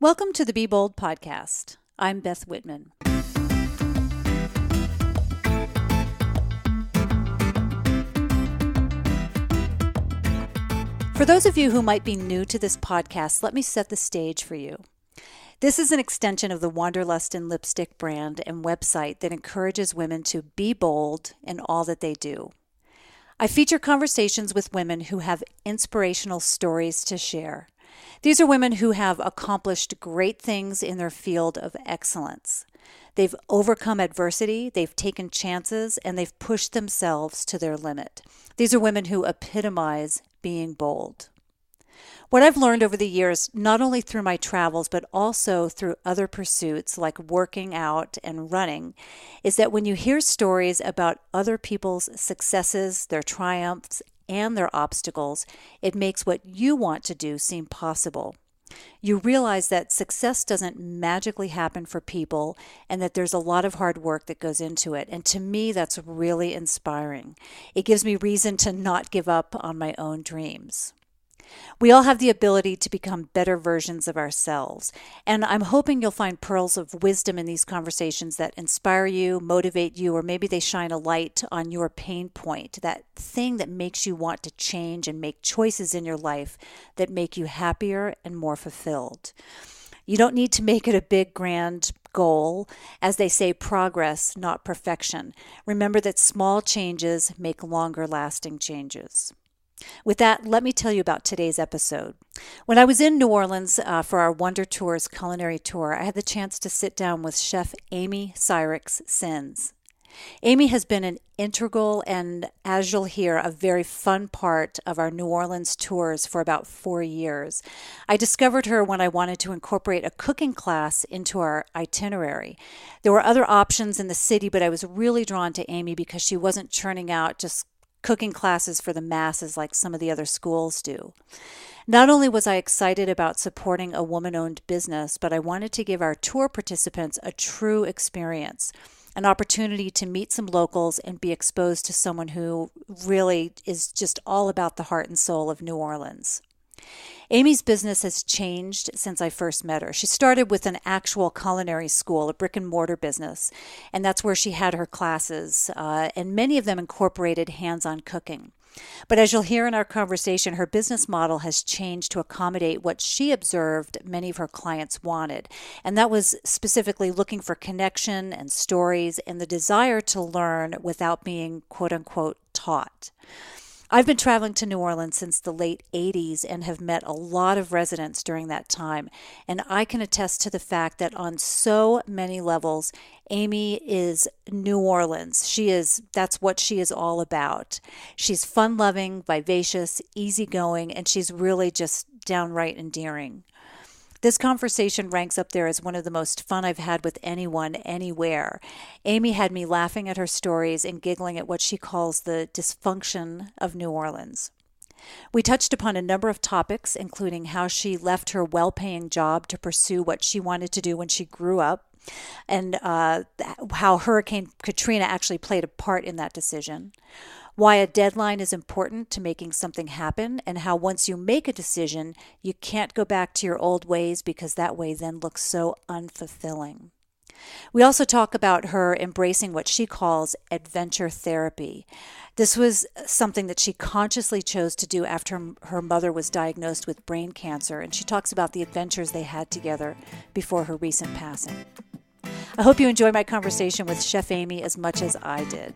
Welcome to the Be Bold podcast. I'm Beth Whitman. For those of you who might be new to this podcast, let me set the stage for you. This is an extension of the Wanderlust and Lipstick brand and website that encourages women to be bold in all that they do. I feature conversations with women who have inspirational stories to share. These are women who have accomplished great things in their field of excellence. They've overcome adversity, they've taken chances, and they've pushed themselves to their limit. These are women who epitomize being bold. What I've learned over the years, not only through my travels, but also through other pursuits like working out and running, is that when you hear stories about other people's successes, their triumphs, and their obstacles, it makes what you want to do seem possible. You realize that success doesn't magically happen for people and that there's a lot of hard work that goes into it. And to me, that's really inspiring. It gives me reason to not give up on my own dreams. We all have the ability to become better versions of ourselves, and I'm hoping you'll find pearls of wisdom in these conversations that inspire you, motivate you, or maybe they shine a light on your pain point, that thing that makes you want to change and make choices in your life that make you happier and more fulfilled. You don't need to make it a big, grand goal. As they say, progress, not perfection. Remember that small changes make longer lasting changes. With that, let me tell you about today's episode. When I was in New Orleans for our WanderTours culinary tour, I had the chance to sit down with Chef Amy Cyrex Sins. Amy has been an integral and, as you'll hear, a very fun part of our New Orleans tours for about 4 years. I discovered her when I wanted to incorporate a cooking class into our itinerary. There were other options in the city, but I was really drawn to Amy because she wasn't churning out just cooking classes for the masses like some of the other schools do. Not only was I excited about supporting a woman-owned business, but I wanted to give our tour participants a true experience, an opportunity to meet some locals and be exposed to someone who really is just all about the heart and soul of New Orleans. Amy's business has changed since I first met her. She started with an actual culinary school, a brick and mortar business, and that's where she had her classes, and many of them incorporated hands-on cooking. But as you'll hear in our conversation, her business model has changed to accommodate what she observed many of her clients wanted, and that was specifically looking for connection and stories and the desire to learn without being quote-unquote taught. I've been traveling to New Orleans since the late 80s and have met a lot of residents during that time, and I can attest to the fact that on so many levels, Amy is New Orleans. That's what she is all about. She's fun-loving, vivacious, easygoing, and she's really just downright endearing. This conversation ranks up there as one of the most fun I've had with anyone, anywhere. Amy had me laughing at her stories and giggling at what she calls the dysfunction of New Orleans. We touched upon a number of topics, including how she left her well-paying job to pursue what she wanted to do when she grew up, and how Hurricane Katrina actually played a part in that decision, why a deadline is important to making something happen, and how once you make a decision, you can't go back to your old ways because that way then looks so unfulfilling. We also talk about her embracing what she calls adventure therapy. This was something that she consciously chose to do after her mother was diagnosed with brain cancer, and she talks about the adventures they had together before her recent passing. I hope you enjoy my conversation with Chef Amy as much as I did.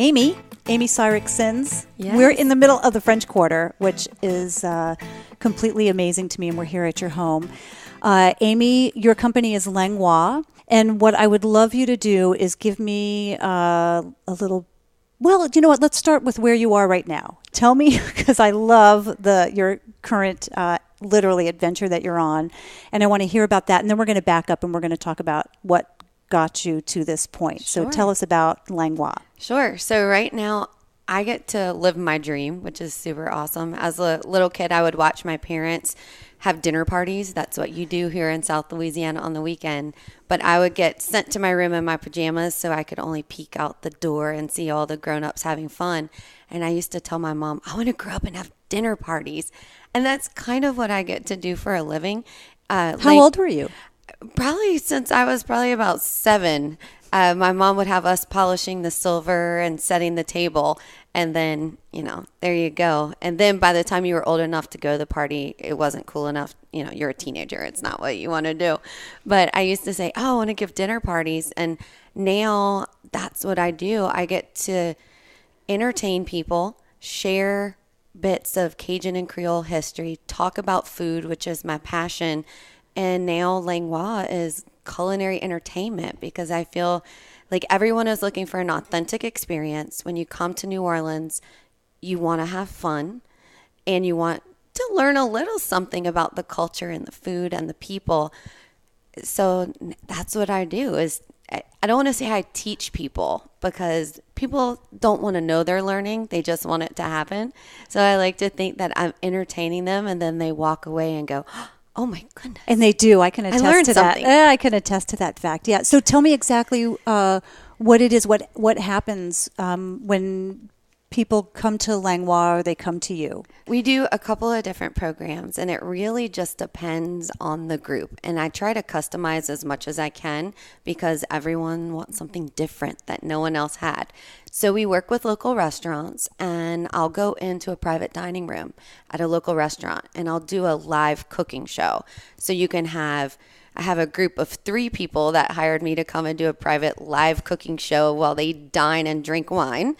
Amy Cyrex Sins. Yes. We're in the middle of the French Quarter, which is completely amazing to me, and we're here at your home. Amy, your company is Langlois, and what I would love you to do is give me a little, well, you know what, let's start with where you are right now. Tell me, because I love your current literally adventure that you're on, and I want to hear about that, and then we're going to back up and we're going to talk about what got you to this point. Sure. So tell us about Langlois. Sure. So right now I get to live my dream, which is super awesome. As a little kid, I would watch my parents have dinner parties. That's what you do here in South Louisiana on the weekend. But I would get sent to my room in my pajamas so I could only peek out the door and see all the grown-ups having fun. And I used to tell my mom, I want to grow up and have dinner parties. And that's kind of what I get to do for a living. How old were you? Probably since I was probably about 7. My mom would have us polishing the silver and setting the table. And then, there you go. And then by the time you were old enough to go to the party, it wasn't cool enough. You're a teenager. It's not what you want to do. But I used to say, I want to give dinner parties. And now that's what I do. I get to entertain people, share bits of Cajun and Creole history, talk about food, which is my passion. And now Langlois is culinary entertainment because I feel like everyone is looking for an authentic experience. When you come to New Orleans, you want to have fun and you want to learn a little something about the culture and the food and the people. So that's what I do. I don't want to say I teach people because people don't want to know they're learning. They just want it to happen. So I like to think that I'm entertaining them and then they walk away and go, oh my goodness. And they do. I can attest to something. that. I can attest to that fact. Yeah. So tell me exactly what it is, what happens when people come to Langlois or they come to you. We do a couple of different programs and it really just depends on the group. And I try to customize as much as I can because everyone wants something different that no one else had. So we work with local restaurants and I'll go into a private dining room at a local restaurant and I'll do a live cooking show. So you can I have a group of 3 people that hired me to come and do a private live cooking show while they dine and drink wine.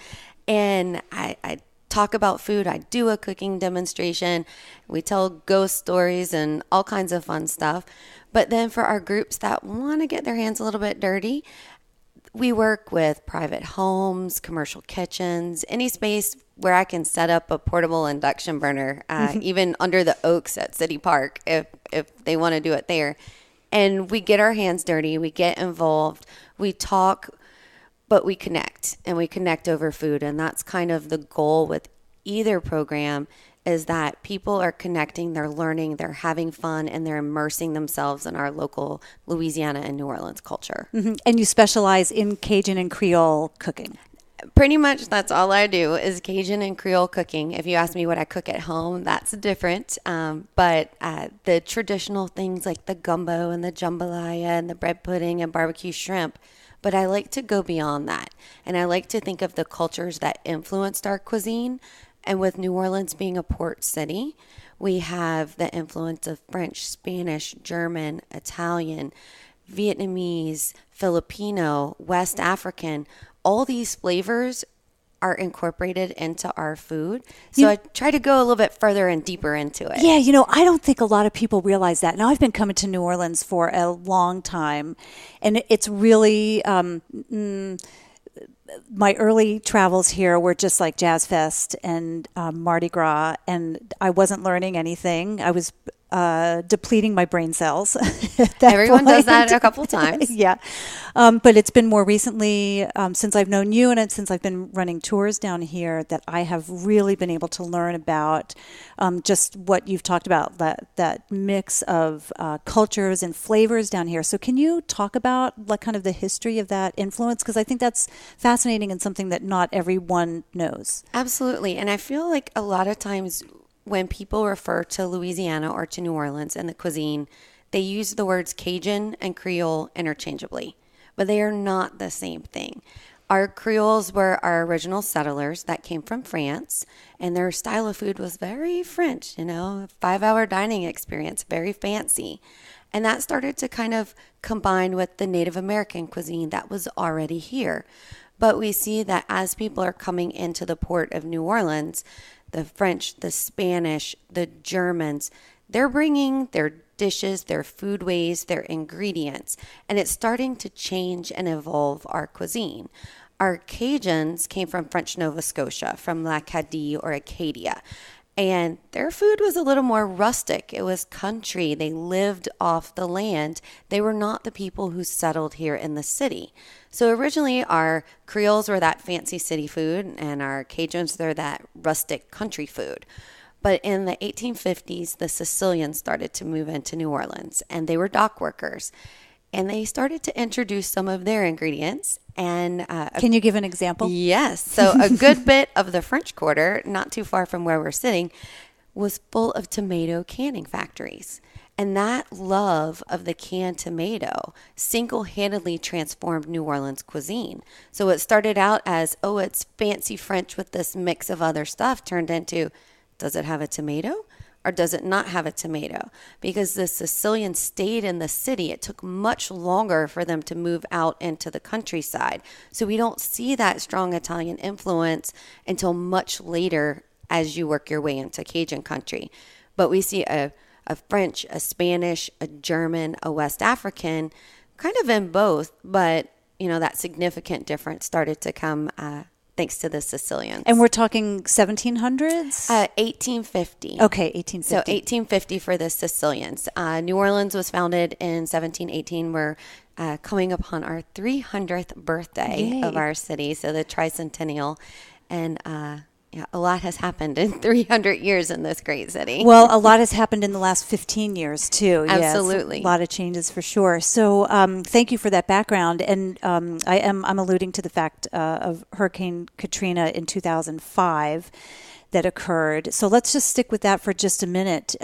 And I talk about food. I do a cooking demonstration. We tell ghost stories and all kinds of fun stuff. But then for our groups that want to get their hands a little bit dirty, we work with private homes, commercial kitchens, any space where I can set up a portable induction burner, even under the oaks at City Park if they want to do it there. And we get our hands dirty. We get involved. We talk. But we connect, and we connect over food. And that's kind of the goal with either program is that people are connecting, they're learning, they're having fun, and they're immersing themselves in our local Louisiana and New Orleans culture. Mm-hmm. And you specialize in Cajun and Creole cooking. Pretty much that's all I do is Cajun and Creole cooking. If you ask me what I cook at home, that's different. But the traditional things like the gumbo and the jambalaya and the bread pudding and barbecue shrimp, but I like to go beyond that. And I like to think of the cultures that influenced our cuisine. And with New Orleans being a port city, we have the influence of French, Spanish, German, Italian, Vietnamese, Filipino, West African. All these flavors are incorporated into our food. So I try to go a little bit further and deeper into it. Yeah, I don't think a lot of people realize that. Now, I've been coming to New Orleans for a long time, and it's really, my early travels here were just like Jazz Fest and Mardi Gras, and I wasn't learning anything. I was depleting my brain cells. Everyone does that a couple times. Yeah. But it's been more recently, since I've known you and since I've been running tours down here, that I have really been able to learn about just what you've talked about, that mix of cultures and flavors down here. So can you talk about like kind of the history of that influence? Because I think that's fascinating and something that not everyone knows. Absolutely. And I feel like a lot of times when people refer to Louisiana or to New Orleans and the cuisine, they use the words Cajun and Creole interchangeably, but they are not the same thing. Our Creoles were our original settlers that came from France, and their style of food was very French, 5-hour dining experience, very fancy. And that started to kind of combine with the Native American cuisine that was already here. But we see that as people are coming into the port of New Orleans, the French, the Spanish, the Germans, they're bringing their dishes, their foodways, their ingredients, and it's starting to change and evolve our cuisine. Our Cajuns came from French Nova Scotia, from l'Acadie or Acadia, and their food was a little more rustic. It was country. They lived off the land. They were not the people who settled here in the city. So originally our Creoles were that fancy city food and our Cajuns, they're that rustic country food. But in the 1850s, the Sicilians started to move into New Orleans, and they were dock workers. And they started to introduce some of their ingredients. And can you give an example? Yes. So a good bit of the French Quarter, not too far from where we're sitting, was full of tomato canning factories. And that love of the canned tomato single-handedly transformed New Orleans cuisine. So it started out as, oh, it's fancy French with this mix of other stuff, turned into, does it have a tomato or does it not have a tomato? Because the Sicilians stayed in the city. It took much longer for them to move out into the countryside. So we don't see that strong Italian influence until much later as you work your way into Cajun country. But we see a French, a Spanish, a German, a West African, kind of in both, but, that significant difference started to come thanks to the Sicilians. And we're talking 1700s? 1850. Okay, 1850. So 1850 for the Sicilians. New Orleans was founded in 1718. We're coming upon our 300th birthday of our city, so the tricentennial. And a lot has happened in 300 years in this great city. Well, a lot has happened in the last 15 years, too. Absolutely. Yes, a lot of changes for sure. So thank you for that background. And I'm alluding to the fact of Hurricane Katrina in 2005 that occurred. So let's just stick with that for just a minute.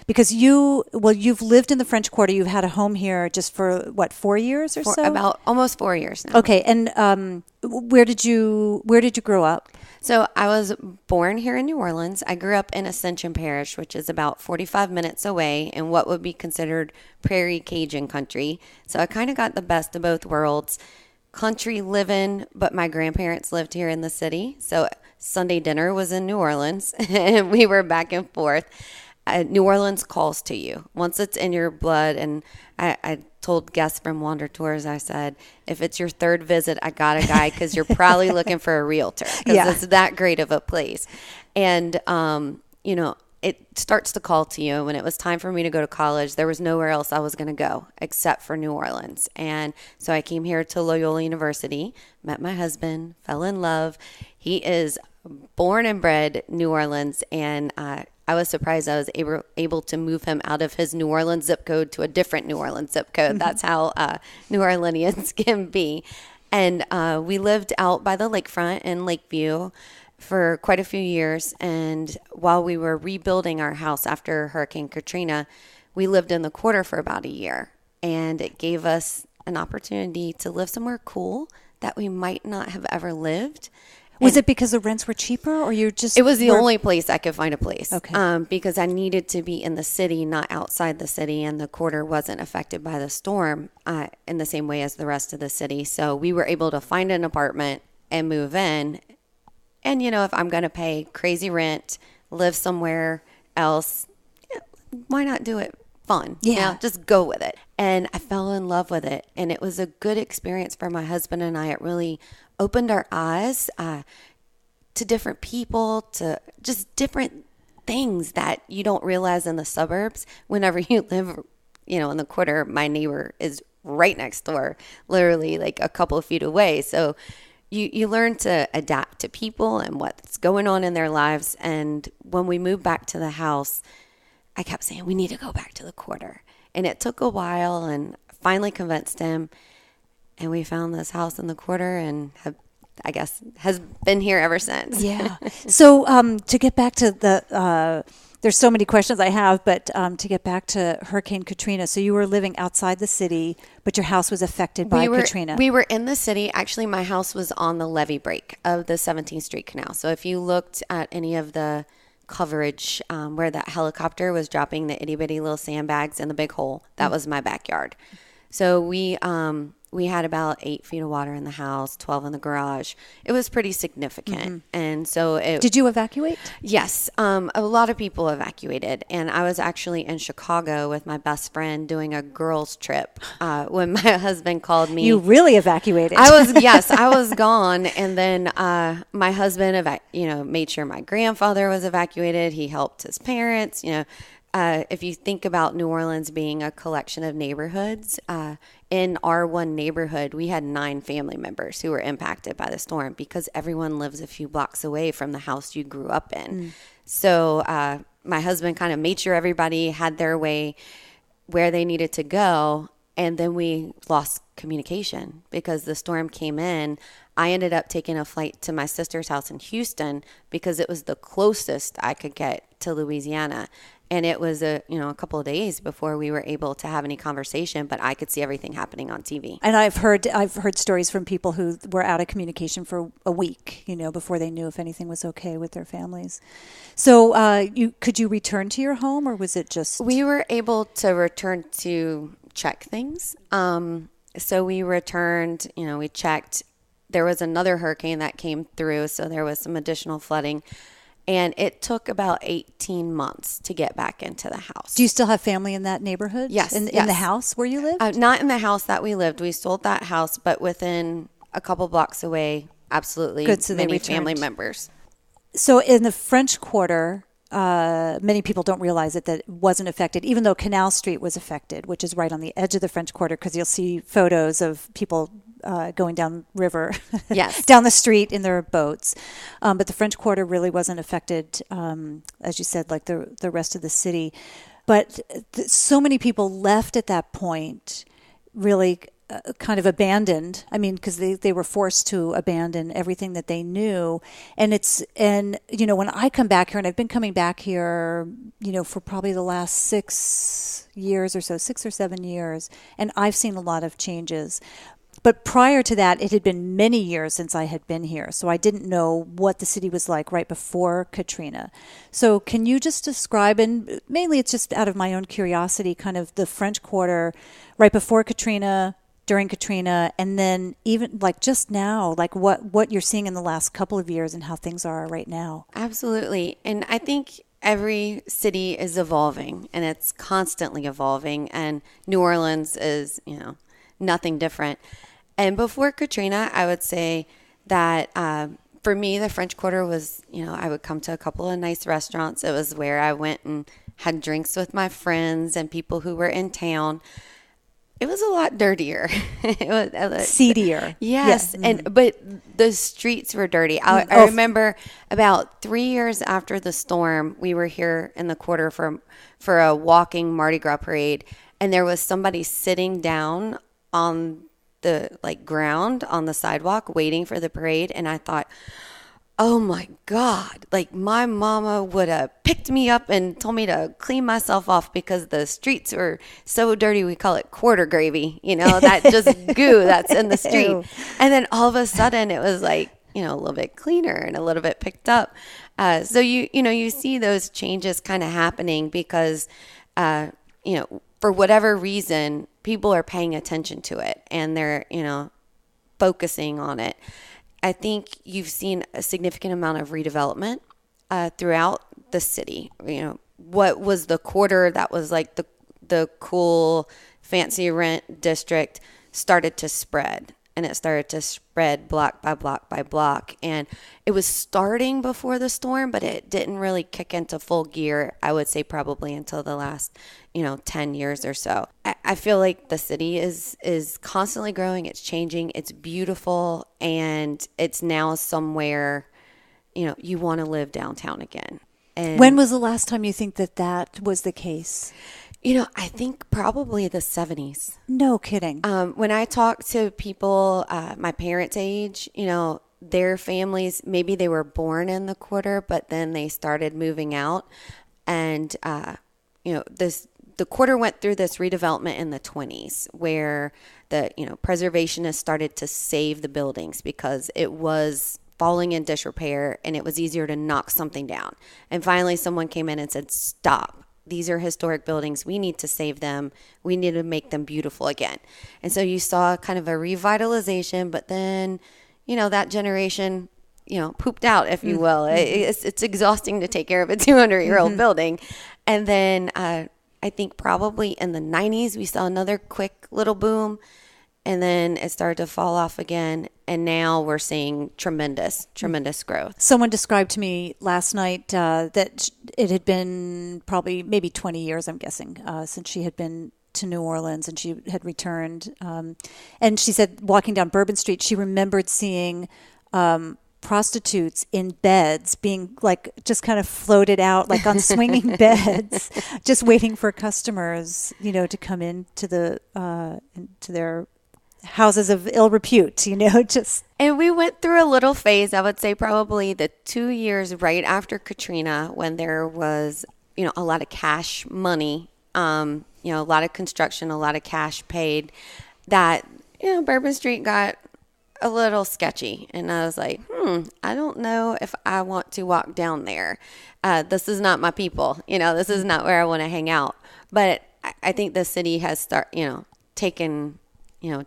Because you've lived in the French Quarter. You've had a home here just for, 4 years or so? About almost 4 years now. Okay. And where did you grow up? So I was born here in New Orleans. I grew up in Ascension Parish, which is about 45 minutes away in what would be considered prairie Cajun country. So I kind of got the best of both worlds. Country living, but my grandparents lived here in the city. So Sunday dinner was in New Orleans, and we were back and forth. New Orleans calls to you. Once it's in your blood, and I told guests from WanderTours, I said, if it's your third visit, I got a guy because you're probably looking for a realtor because it's that great of a place. And, it starts to call to you. When it was time for me to go to college, there was nowhere else I was going to go except for New Orleans. And so I came here to Loyola University, met my husband, fell in love. He is born and bred New Orleans, and I was surprised I was able to move him out of his New Orleans zip code to a different New Orleans zip code. Mm-hmm. That's how New Orleanians can be. And we lived out by the lakefront in Lakeview for quite a few years. And while we were rebuilding our house after Hurricane Katrina, we lived in the Quarter for about a year. And it gave us an opportunity to live somewhere cool that we might not have ever lived. Was it because the rents were cheaper, or you just... It was the only place I could find a place. Okay. Because I needed to be in the city, not outside the city, and the Quarter wasn't affected by the storm in the same way as the rest of the city. So we were able to find an apartment and move in. And, if I'm going to pay crazy rent, live somewhere else, why not do it fun? Yeah. Just go with it. And I fell in love with it. And it was a good experience for my husband and I. It really opened our eyes to different people, to just different things that you don't realize in the suburbs. Whenever you live, in the Quarter, my neighbor is right next door, literally like a couple of feet away. So you learn to adapt to people and what's going on in their lives. And when we moved back to the house, I kept saying, we need to go back to the Quarter. And it took a while, and finally convinced him. And we found this house in the Quarter, and has been here ever since. Yeah. So to get back to there's so many questions I have, but to get back to Hurricane Katrina. So you were living outside the city, but your house was affected by Katrina. We were in the city. Actually, my house was on the levee break of the 17th Street Canal. So if you looked at any of the coverage where that helicopter was dropping the itty bitty little sandbags in the big hole, that was my backyard. So we had about 8 feet of water in the house, 12 in the garage. It was pretty significant. Mm-hmm. And so Did you evacuate? Yes. A lot of people evacuated. And I was actually in Chicago with my best friend doing a girls trip when my husband called me. You really evacuated. Yes, I was gone. And then my husband, made sure my grandfather was evacuated. He helped his parents, if you think about New Orleans being a collection of neighborhoods, in our one neighborhood, we had 9 family members who were impacted by the storm because everyone lives a few blocks away from the house you grew up in. Mm. So my husband kind of made sure everybody had their way where they needed to go. And then we lost communication because the storm came in. I ended up taking a flight to my sister's house in Houston because it was the closest I could get to Louisiana. And it was a couple of days before we were able to have any conversation, but I could see everything happening on TV. And I've heard stories from people who were out of communication for a week, before they knew if anything was okay with their families. So could you return to your home, or was it just? We were able to return to check things. So we returned, we checked. There was another hurricane that came through, so there was some additional flooding. And it took about 18 months to get back into the house. Do you still have family in that neighborhood? Yes. In the house where you lived? Not in the house that we lived. We sold that house, but within a couple blocks away, absolutely. Good, so many family members. So in the French Quarter, many people don't realize that it wasn't affected, even though Canal Street was affected, which is right on the edge of the French Quarter, because you'll see photos of people going down river, yes, down the street in their boats. But the French Quarter really wasn't affected, as you said, like the rest of the city. But so many people left at that point, really kind of abandoned. I mean, because they were forced to abandon everything that they knew. And when I come back here, and I've been coming back here, for probably the last 6 years or so, 6 or 7 years, and I've seen a lot of changes. But prior to that, it had been many years since I had been here, so I didn't know what the city was like right before Katrina. So can you just describe, and mainly it's just out of my own curiosity, kind of the French Quarter right before Katrina, during Katrina, and then even like just now, like what you're seeing in the last couple of years and how things are right now? Absolutely. And I think every city is evolving, and it's constantly evolving, and New Orleans is, nothing different. And before Katrina, I would say that for me, the French Quarter was, I would come to a couple of nice restaurants. It was where I went and had drinks with my friends and people who were in town. It was a lot dirtier. It was seedier. Yes. Mm-hmm. But the streets were dirty. I remember about 3 years after the storm, we were here in the Quarter for a walking Mardi Gras parade. And there was somebody sitting down on the ground on the sidewalk waiting for the parade, and I thought, oh my God, my mama would have picked me up and told me to clean myself off because the streets were so dirty. We call it quarter gravy, that just goo that's in the street. Ew. And then all of a sudden it was a little bit cleaner and a little bit picked up. So you see those changes kind of happening because for whatever reason, people are paying attention to it and they're, focusing on it. I think you've seen a significant amount of redevelopment throughout the city. What was the Quarter that was like the cool, fancy rent district started to spread. And it started to spread block by block by block. And it was starting before the storm, but it didn't really kick into full gear, I would say probably until the last, 10 years or so. I feel like the city is constantly growing. It's changing. It's beautiful. And it's now somewhere, you want to live downtown again. And when was the last time you think that was the case? I think probably the 70s. No kidding. When I talk to people my parents' age, their families, maybe they were born in the Quarter, but then they started moving out. And, the Quarter went through this redevelopment in the 20s where the, preservationists started to save the buildings because it was falling in disrepair and it was easier to knock something down. And finally someone came in and said, stop. These are historic buildings. We need to save them. We need to make them beautiful again. And so you saw kind of a revitalization, but then, that generation, pooped out, if you will. Mm-hmm. It's exhausting to take care of a 200-year-old mm-hmm. building. And then I think probably in the 90s, we saw another quick little boom. And then it started to fall off again. And now we're seeing tremendous growth. Someone described to me last night that it had been probably maybe 20 years, I'm guessing, since she had been to New Orleans and she had returned. And she said walking down Bourbon Street, she remembered seeing prostitutes in beds being like just kind of floated out like on swinging beds, just waiting for customers, to come into into their houses of ill repute, just. And we went through a little phase, I would say probably the 2 years right after Katrina, when there was, a lot of cash money, a lot of construction, a lot of cash paid, that, Bourbon Street got a little sketchy. And I was like, I don't know if I want to walk down there. This is not my people. This is not where I want to hang out. But I think the city has taken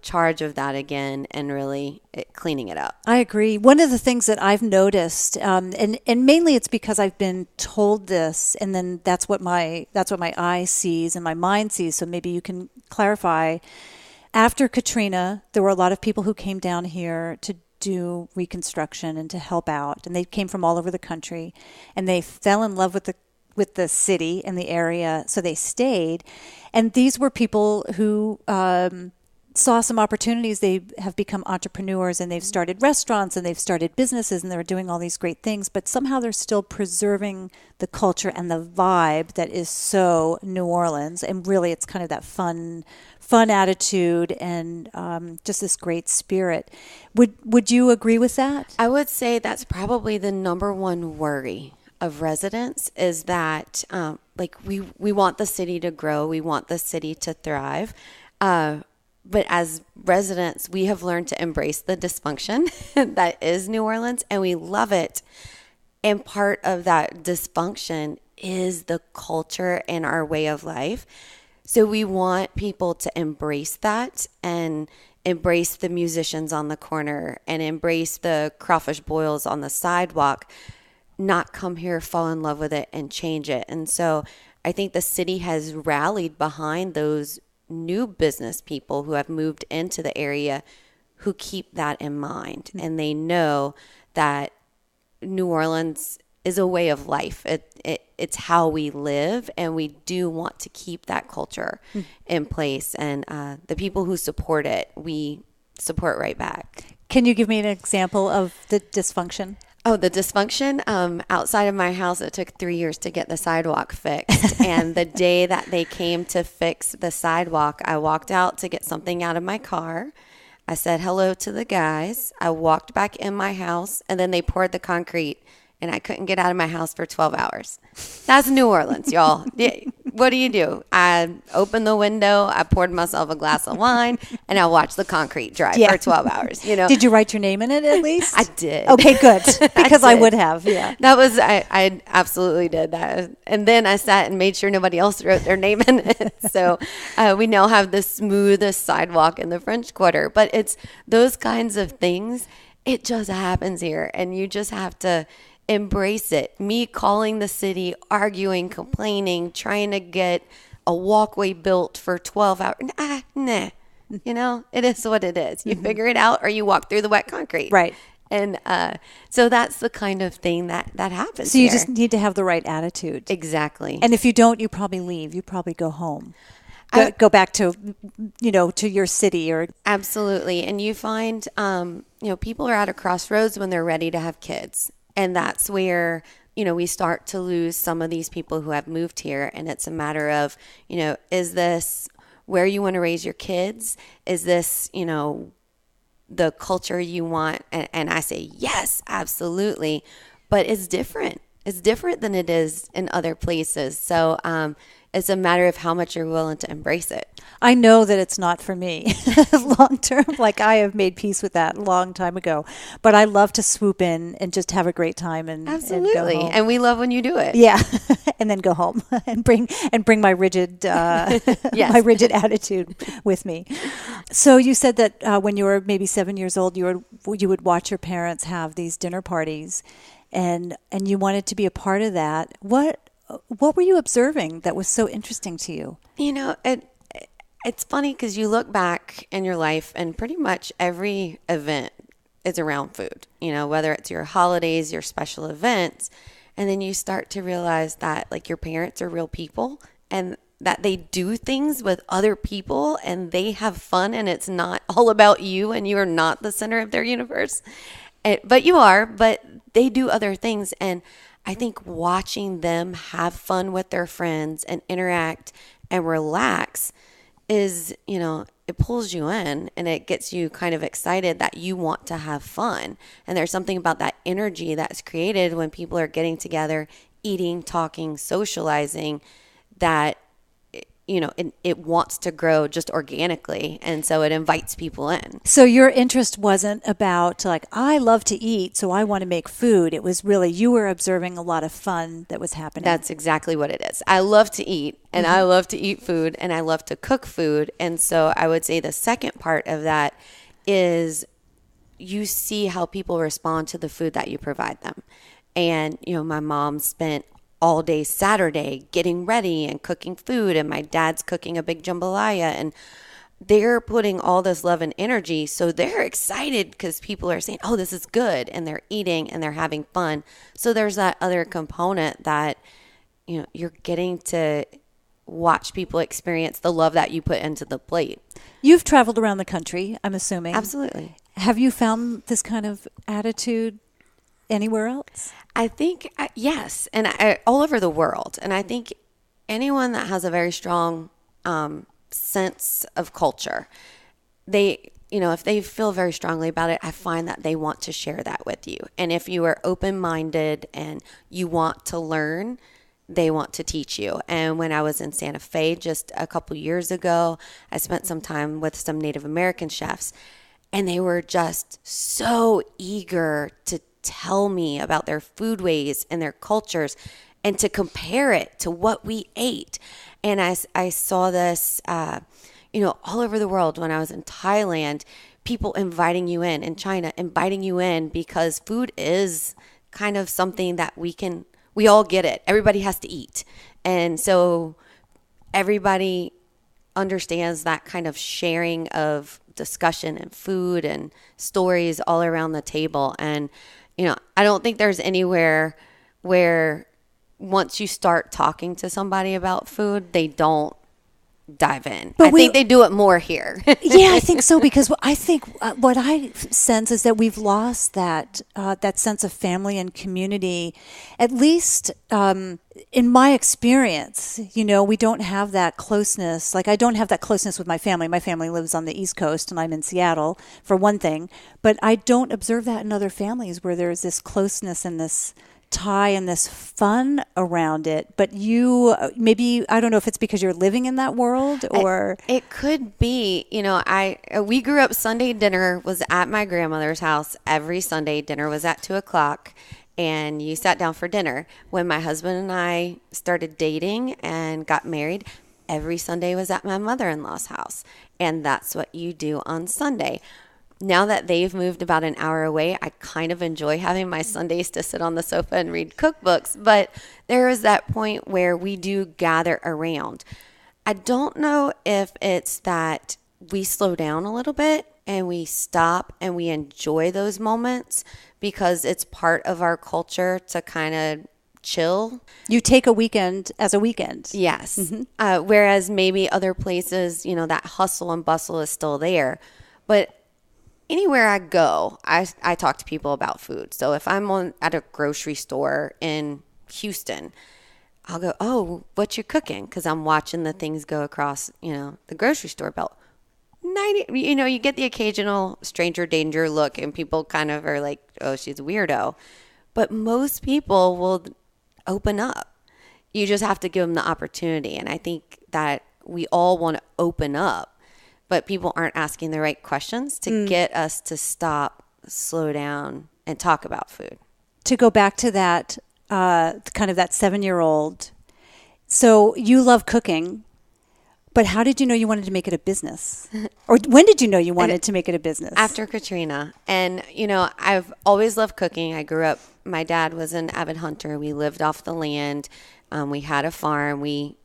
charge of that again and really cleaning it up. I agree. One of the things that I've noticed, and mainly it's because I've been told this, and then that's what my eye sees and my mind sees. So maybe you can clarify. After Katrina, there were a lot of people who came down here to do reconstruction and to help out, and they came from all over the country, and they fell in love with the city and the area, so they stayed. And these were people who saw some opportunities. They have become entrepreneurs, and they've started restaurants, and they've started businesses, and they're doing all these great things, but somehow they're still preserving the culture and the vibe that is so New Orleans. And really it's kind of that fun attitude and just this great spirit. Would you agree with that? I would say that's probably the number one worry of residents, is that we want the city to grow, we want the city to thrive, but as residents, we have learned to embrace the dysfunction that is New Orleans, and we love it. And part of that dysfunction is the culture and our way of life. So we want people to embrace that and embrace the musicians on the corner and embrace the crawfish boils on the sidewalk, not come here, fall in love with it, and change it. And so I think the city has rallied behind those new business people who have moved into the area who keep that in mind. And they know that New Orleans is a way of life. It's how we live, and we do want to keep that culture in place. And the people who support it, we support right back. Can you give me an example of the dysfunction? Oh, the dysfunction. Outside of my house, it took 3 years to get the sidewalk fixed. And the day that they came to fix the sidewalk, I walked out to get something out of my car. I said hello to the guys. I walked back in my house, and then they poured the concrete, and I couldn't get out of my house for 12 hours. That's New Orleans, y'all. What do? I opened the window, I poured myself a glass of wine, and I watched the concrete dry for 12 hours. Did you write your name in it at least? I did. Okay, good. Because I would have, yeah. That was, I absolutely did that. And then I sat and made sure nobody else wrote their name in it. So we now have the smoothest sidewalk in the French Quarter. But it's those kinds of things. It just happens here, and you just have to embrace it. Me calling the city, arguing, complaining, trying to get a walkway built for 12 hours. Nah. It is what it is. You figure it out, or you walk through the wet concrete. Right. And so that's the kind of thing that happens. So you here. just need to have the right attitude. Exactly. And if you don't, you probably leave. You probably go home. Go back to, to your city or. Absolutely. And you find, people are at a crossroads when they're ready to have kids. And that's where, we start to lose some of these people who have moved here. And it's a matter of, is this where you want to raise your kids? Is this, the culture you want? And I say, yes, absolutely. But it's different. It's different than it is in other places. So it's a matter of how much you're willing to embrace it. I know that it's not for me long term. Like I have made peace with that a long time ago. But I love to swoop in and just have a great time and absolutely. And go home. And we love when you do it. Yeah, and then go home and bring my rigid my rigid attitude with me. So you said that when you were maybe 7 years old, you would watch your parents have these dinner parties, and you wanted to be a part of that. What were you observing that was so interesting to you? It's funny because you look back in your life and pretty much every event is around food, whether it's your holidays, your special events. And then you start to realize that like your parents are real people and that they do things with other people and they have fun and it's not all about you and you are not the center of their universe. But you are, but they do other things. And I think watching them have fun with their friends and interact and relax is, it pulls you in and it gets you kind of excited that you want to have fun. And there's something about that energy that's created when people are getting together, eating, talking, socializing, that it wants to grow just organically. And so it invites people in. So your interest wasn't about like, I love to eat, so I want to make food. It was really, you were observing a lot of fun that was happening. That's exactly what it is. I love to eat, and I love to eat food, and I love to cook food. And so I would say the second part of that is you see how people respond to the food that you provide them. And, my mom spent all day Saturday getting ready and cooking food, and my dad's cooking a big jambalaya, and they're putting all this love and energy. So they're excited because people are saying, oh, this is good, and they're eating and they're having fun. So there's that other component that, you're getting to watch people experience the love that you put into the plate. You've traveled around the country, I'm assuming. Absolutely. Have you found this kind of attitude anywhere else? I think, yes, and all over the world. And I think anyone that has a very strong sense of culture, if they feel very strongly about it, I find that they want to share that with you. And if you are open-minded and you want to learn, they want to teach you. And when I was in Santa Fe just a couple years ago, I spent some time with some Native American chefs, and they were just so eager to tell me about their food ways and their cultures and to compare it to what we ate. And I saw this, all over the world. When I was in Thailand, people inviting you in China, inviting you in because food is kind of something that we all get it. Everybody has to eat. And so everybody understands that kind of sharing of discussion and food and stories all around the table. And I don't think there's anywhere where once you start talking to somebody about food, they don't dive in. But I think they do it more here. Yeah, I think so, because I think what I sense is that we've lost that sense of family and community. At least in my experience, we don't have that closeness. Like, I don't have that closeness with my family. My family lives on the East Coast and I'm in Seattle, for one thing. But I don't observe that in other families where there's this closeness and this tie and this fun around it. But you, maybe, I don't know if it's because you're living in that world or... It could be. We grew up, Sunday dinner was at my grandmother's house. Every Sunday dinner was at 2:00. And you sat down for dinner. When my husband and I started dating and got married, every Sunday was at my mother-in-law's house. And that's what you do on Sunday. Now that they've moved about an hour away, I kind of enjoy having my Sundays to sit on the sofa and read cookbooks. But there is that point where we do gather around. I don't know if it's that we slow down a little bit and we stop and we enjoy those moments because it's part of our culture to kind of chill. You take a weekend as a weekend. Yes. Mm-hmm. Whereas maybe other places, that hustle and bustle is still there. But anywhere I go, I talk to people about food. So if I'm at a grocery store in Houston, I'll go, oh, what you cooking? Because I'm watching the things go across, the grocery store belt. You get the occasional stranger danger look and people kind of are like, oh, she's a weirdo. But most people will open up. You just have to give them the opportunity. And I think that we all want to open up, but people aren't asking the right questions to get us to stop, slow down, and talk about food. To go back to that, kind of that 7-year-old. So you love cooking, but how did you know you wanted to make it a business? Or when did you know you wanted to make it a business? After Katrina. And, I've always loved cooking. I grew up, my dad was an avid hunter. We lived off the land. We had a farm. We,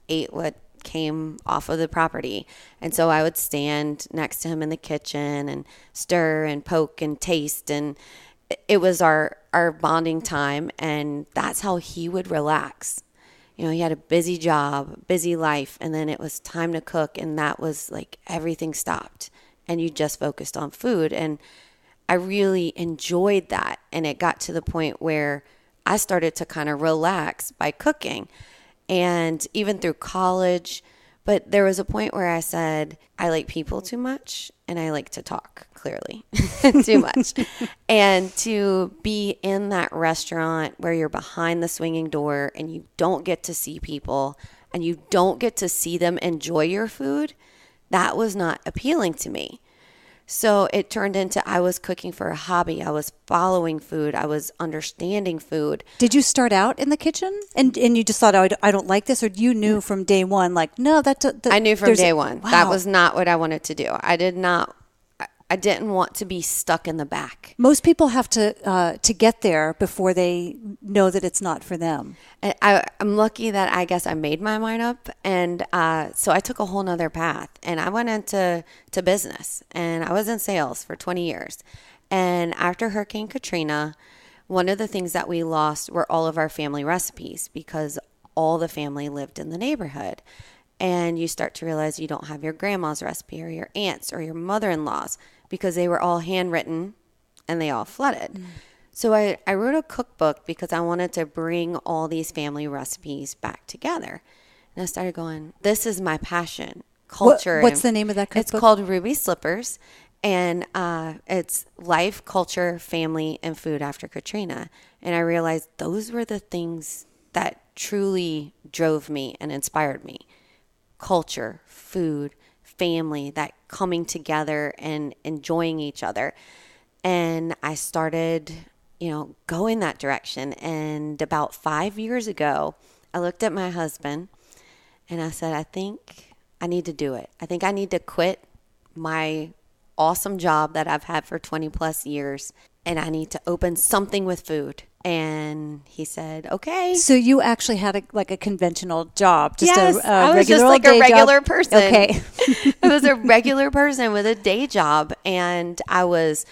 ate what came off of the property. And so I would stand next to him in the kitchen and stir and poke and taste. And it was our bonding time. And that's how he would relax. He had a busy job, busy life, and then it was time to cook, and that was like everything stopped, and you just focused on food. And I really enjoyed that. And it got to the point where I started to kind of relax by cooking, and even through college. But there was a point where I said, I like people too much and I like to talk, clearly, too much. And to be in that restaurant where you're behind the swinging door and you don't get to see people and you don't get to see them enjoy your food, that was not appealing to me. So it turned into, I was cooking for a hobby. I was following food. I was understanding food. Did you start out in the kitchen and you just thought, oh, I don't like this? Or you knew from day one, like, no, I knew from day one. Wow. That was not what I wanted to do. I didn't want to be stuck in the back. Most people have to get there before they know that it's not for them. And I'm lucky that I guess I made my mind up. And so I took a whole nother path, and I went into business, and I was in sales for 20 years. And after Hurricane Katrina, one of the things that we lost were all of our family recipes, because all the family lived in the neighborhood. And you start to realize you don't have your grandma's recipe or your aunt's or your mother-in-law's, because they were all handwritten and they all flooded. Mm. So I wrote a cookbook because I wanted to bring all these family recipes back together. And I started going, this is my passion, culture. What's the name of that cookbook? It's called Ruby Slippers. And it's life, culture, family, and food after Katrina. And I realized those were the things that truly drove me and inspired me. Culture, food, family, that coming together and enjoying each other. And I started, going that direction. And about 5 years ago, I looked at my husband and I said, I think I need to do it. I think I need to quit my awesome job that I've had for 20 plus years, and I need to open something with food. And he said, okay. So you actually had a conventional job, just yes, I was just like a regular person. Okay. I was a regular person with a day job, and I was,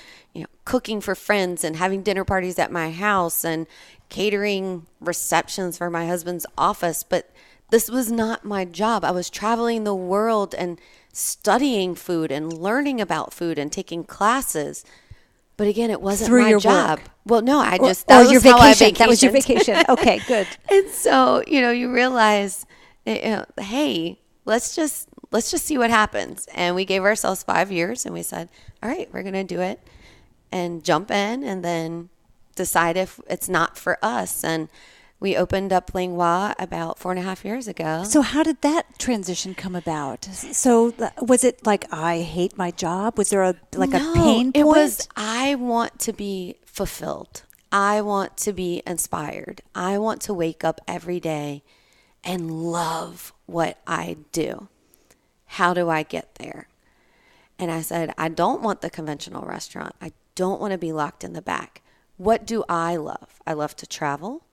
cooking for friends and having dinner parties at my house and catering receptions for my husband's office. But this was not my job. I was traveling the world and studying food and learning about food and taking classes. But again, it wasn't through my your job. Work. Well, no, I just, that was your how I vacation. That was your vacationed. vacation. Okay, good. And so, you realize, hey, let's just see what happens. And we gave ourselves 5 years, and we said, all right, we're going to do it and jump in and then decide if it's not for us. And we opened up Langlois about 4.5 years ago. So how did that transition come about? So was it like, I hate my job? Was there a pain point? It was, I want to be fulfilled. I want to be inspired. I want to wake up every day and love what I do. How do I get there? And I said, I don't want the conventional restaurant. I don't want to be locked in the back. What do I love? I love to travel.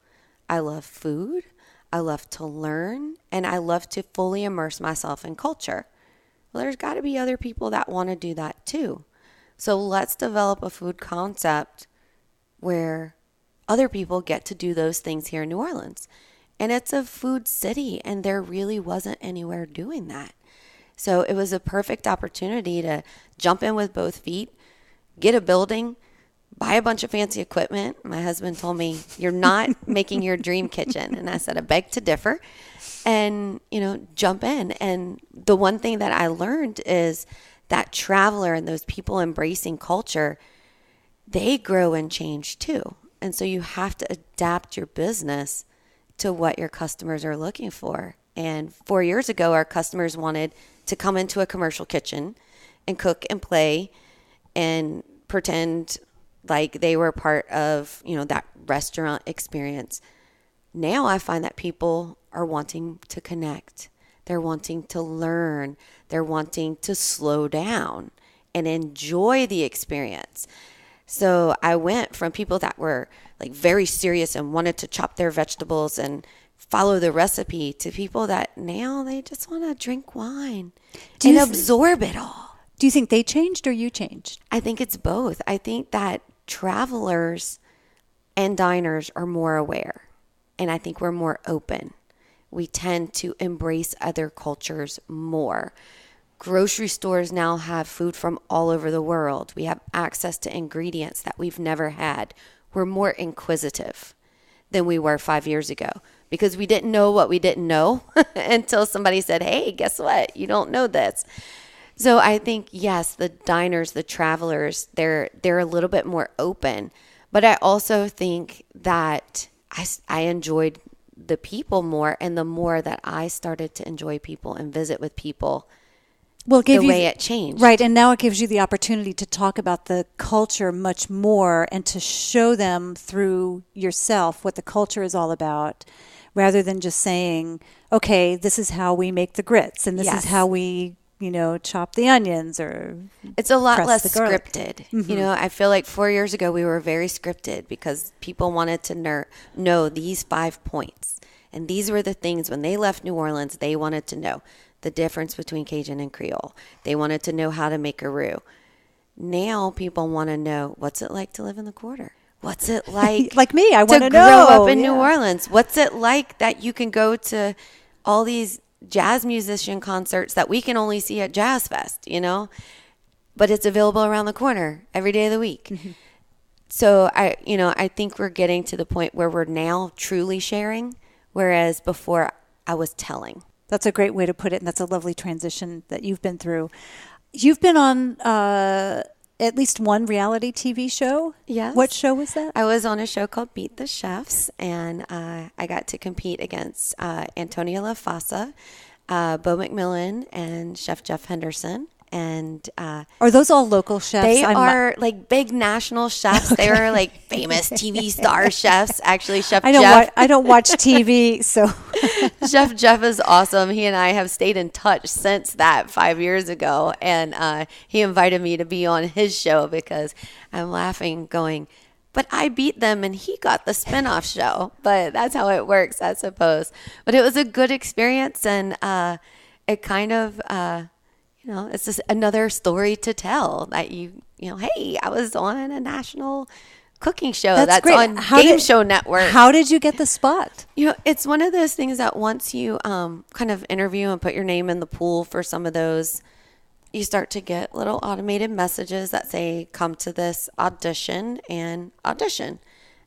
I love food. I love to learn. And I love to fully immerse myself in culture. Well, there's got to be other people that want to do that too. So let's develop a food concept where other people get to do those things here in New Orleans. And it's a food city, and there really wasn't anywhere doing that. So it was a perfect opportunity to jump in with both feet, get a building, buy a bunch of fancy equipment. My husband told me, you're not making your dream kitchen. And I said, I beg to differ. And, jump in. And the one thing that I learned is that traveler and those people embracing culture, they grow and change too. And so you have to adapt your business to what your customers are looking for. And 4 years ago, our customers wanted to come into a commercial kitchen and cook and play and pretend like they were part of, that restaurant experience. Now I find that people are wanting to connect. They're wanting to learn. They're wanting to slow down and enjoy the experience. So I went from people that were like very serious and wanted to chop their vegetables and follow the recipe to people that now they just want to drink wine and absorb it all. Do you think they changed or you changed? I think it's both. I think that travelers and diners are more aware, and I think we're more open. We tend to embrace other cultures more. Grocery stores now have food from all over the world. We have access to ingredients that we've never had. We're more inquisitive than we were 5 years ago because we didn't know what we didn't know until somebody said, hey, guess what? You don't know this. So I think, yes, the diners, the travelers, they're a little bit more open. But I also think that I enjoyed the people more, and the more that I started to enjoy people and visit with people, the way it changed. Right, and now it gives you the opportunity to talk about the culture much more and to show them through yourself what the culture is all about, rather than just saying, okay, this is how we make the grits, and this is how we, chop the onions, or it's a lot less Mm-hmm. scripted. I feel like 4 years ago we were very scripted because people wanted to know these 5 points. And these were the things when they left New Orleans, they wanted to know the difference between Cajun and Creole. They wanted to know how to make a roux. Now people want to know, what's it like to live in the quarter? What's it like like me, I want to grow know. up in New Orleans? What's it like that you can go to all these jazz musician concerts that we can only see at Jazz Fest, but it's available around the corner every day of the week. Mm-hmm. So I think we're getting to the point where we're now truly sharing, whereas before I was telling. That's a great way to put it, and that's a lovely transition that you've been through. You've been on at least one reality TV show. Yes. What show was that? I was on a show called Beat the Chefs, and I got to compete against Antonia LaFasa, Bo McMillan, and Chef Jeff Henderson. And are those all local chefs? They are like big national chefs. Okay. They were like famous TV star chefs. Actually, Chef Jeff. I don't watch TV, so Chef Jeff is awesome. He and I have stayed in touch since that 5 years ago, and he invited me to be on his show because I'm laughing, going, but I beat them and he got the spinoff show. But that's how it works, I suppose. But it was a good experience, and it kind of. It's just another story to tell that hey, I was on a national cooking show that's on Game Show Network. How did you get the spot? It's one of those things that once you kind of interview and put your name in the pool for some of those, you start to get little automated messages that say, come to this audition and audition.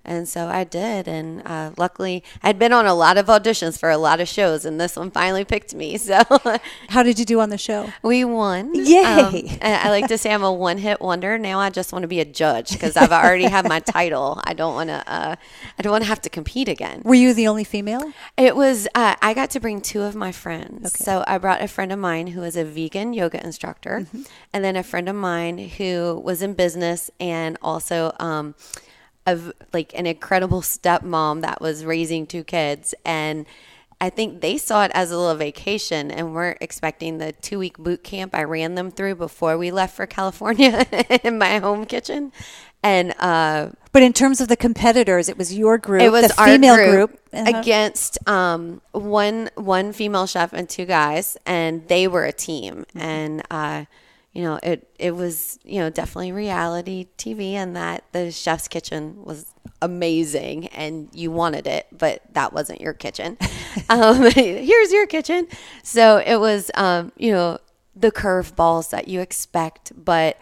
And so I did, and luckily I'd been on a lot of auditions for a lot of shows, and this one finally picked me. So, how did you do on the show? We won. Yay! I like to say I'm a one-hit wonder. Now I just want to be a judge because I've already had my title. I don't want to. I don't want to have to compete again. Were you the only female? It was. I got to bring 2 of my friends. Okay. So I brought a friend of mine who is a vegan yoga instructor, mm-hmm. and then a friend of mine who was in business and also. Of like an incredible stepmom that was raising 2 kids. And I think they saw it as a little vacation and weren't expecting the 2-week boot camp I ran them through before we left for California in my home kitchen. And but in terms of the competitors, it was your group. It was the our female group against one female chef and 2 guys, and they were a team. Mm-hmm. And it was, definitely reality TV, and that the chef's kitchen was amazing and you wanted it, but that wasn't your kitchen. Here's your kitchen. So it was, the curveballs that you expect, but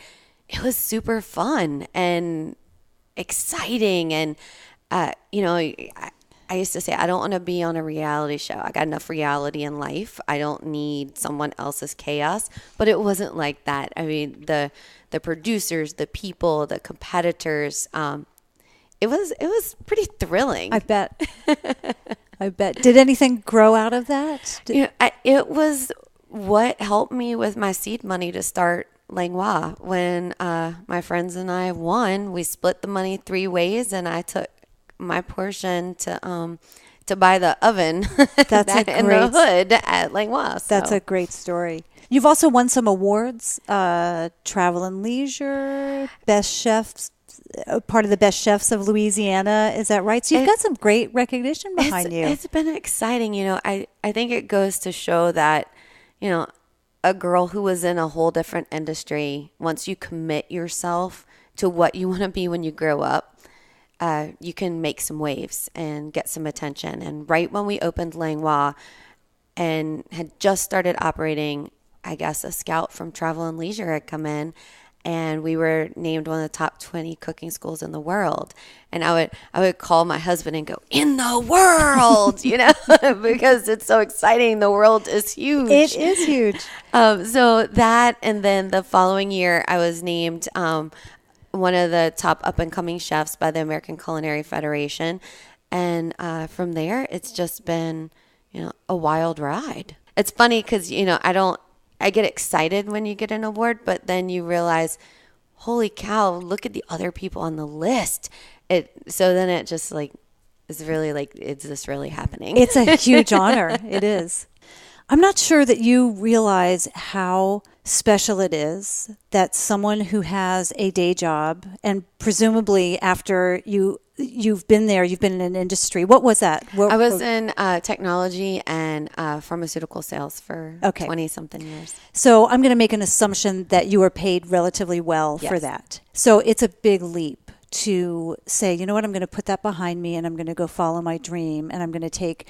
it was super fun and exciting. And, I used to say, I don't want to be on a reality show. I got enough reality in life. I don't need someone else's chaos. But it wasn't like that. I mean, the producers, the people, the competitors, it was pretty thrilling. I bet. I bet. Did anything grow out of that? It was what helped me with my seed money to start Langlois. When my friends and I won, we split the money 3 ways, and I took my portion to buy the oven in the hood at Langlois. So. That's a great story. You've also won some awards, Travel and Leisure, Best Chefs, part of the Best Chefs of Louisiana. Is that right? So you've got some great recognition behind you. It's been exciting. I think it goes to show that, a girl who was in a whole different industry, once you commit yourself to what you want to be when you grow up, you can make some waves and get some attention. And right when we opened Langlois and had just started operating I guess a scout from Travel and Leisure had come in, and we were named one of the top 20 cooking schools in the world. And I would call my husband and go, in the world, because it's so exciting. The world is huge. It is huge. So that, and then the following year, I was named one of the top up-and-coming chefs by the American Culinary Federation. And from there, it's just been, a wild ride. It's funny because, I get excited when you get an award, but then you realize, holy cow, look at the other people on the list. So then it just is really is this really happening? It's a huge honor. It is. I'm not sure that you realize how special it is that someone who has a day job, and presumably after you've been there, you've been in an industry. What was that? I was in technology and pharmaceutical sales for 20-something years. So I'm going to make an assumption that you were paid relatively well for that. So it's a big leap to say, you know what, I'm going to put that behind me and I'm going to go follow my dream, and I'm going to take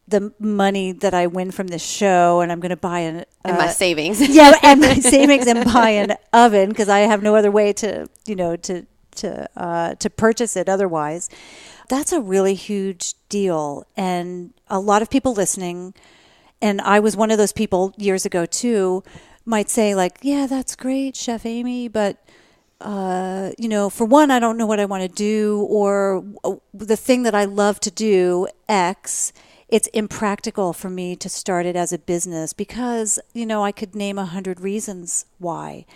the money that I win from this show, and I'm going to buy and my savings. And my savings, and buy an oven because I have no other way to purchase it otherwise. That's a really huge deal. And a lot of people listening, and I was one of those people years ago too, might say yeah, that's great, Chef Amy, but for one, I don't know what I want to do, or the thing that I love to do, X, it's impractical for me to start it as a business because, I could name 100 reasons why.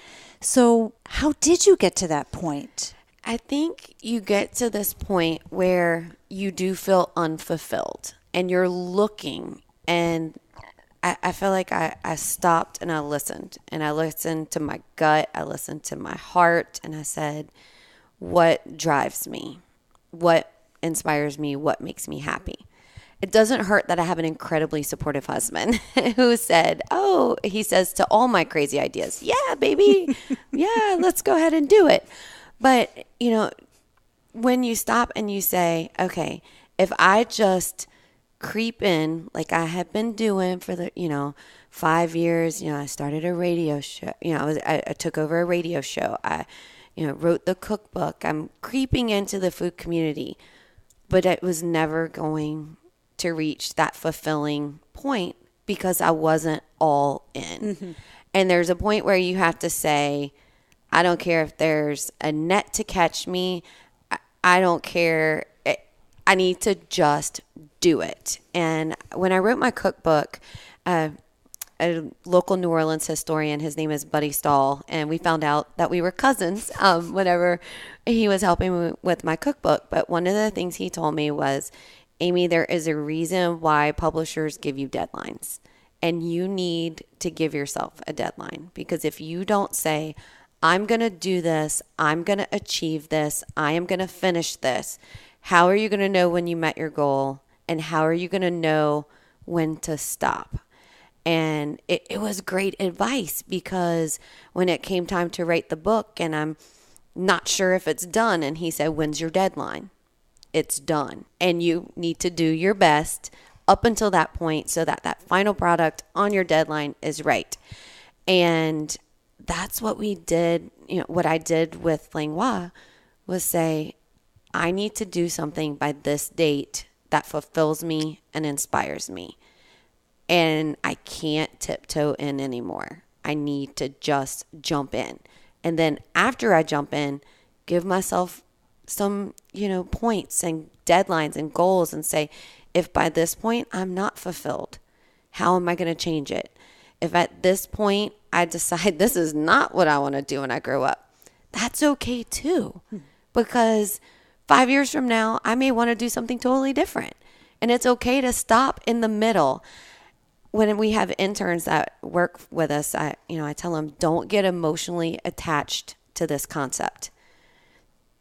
So how did you get to that point? I think you get to this point where you do feel unfulfilled and you're looking, and I feel like I stopped and I listened to my gut. I listened to my heart, and I said, what drives me? What inspires me? What makes me happy? It doesn't hurt that I have an incredibly supportive husband who said, he says to all my crazy ideas, yeah, baby. Yeah, let's go ahead and do it. But, when you stop and you say, okay, if I just creep in like I have been doing for the, 5 years, I started a radio show, I took over a radio show. I, wrote the cookbook. I'm creeping into the food community, but it was never going to reach that fulfilling point because I wasn't all in. Mm-hmm. And there's a point where you have to say, I don't care if there's a net to catch me. I don't care. I need to just do it. And when I wrote my cookbook, a local New Orleans historian, his name is Buddy Stahl, and we found out that we were cousins whenever he was helping me with my cookbook. But one of the things he told me was, Amy, there is a reason why publishers give you deadlines, and you need to give yourself a deadline, because if you don't say, I'm going to do this, I'm going to achieve this, I am going to finish this, how are you going to know when you met your goal, and how are you going to know when to stop? And it was great advice, because when it came time to write the book and I'm not sure if it's done, and he said, when's your deadline? It's done. And you need to do your best up until that point so that that final product on your deadline is right. And that's what we did. What I did with Langlois was say, I need to do something by this date that fulfills me and inspires me. And I can't tiptoe in anymore. I need to just jump in. And then after I jump in, give myself some, points and deadlines and goals, and say, if by this point I'm not fulfilled, how am I going to change it? If at this point I decide this is not what I want to do when I grow up, that's okay too. Because 5 years from now, I may want to do something totally different. And it's okay to stop in the middle. When we have interns that work with us, I tell them, don't get emotionally attached to this concept,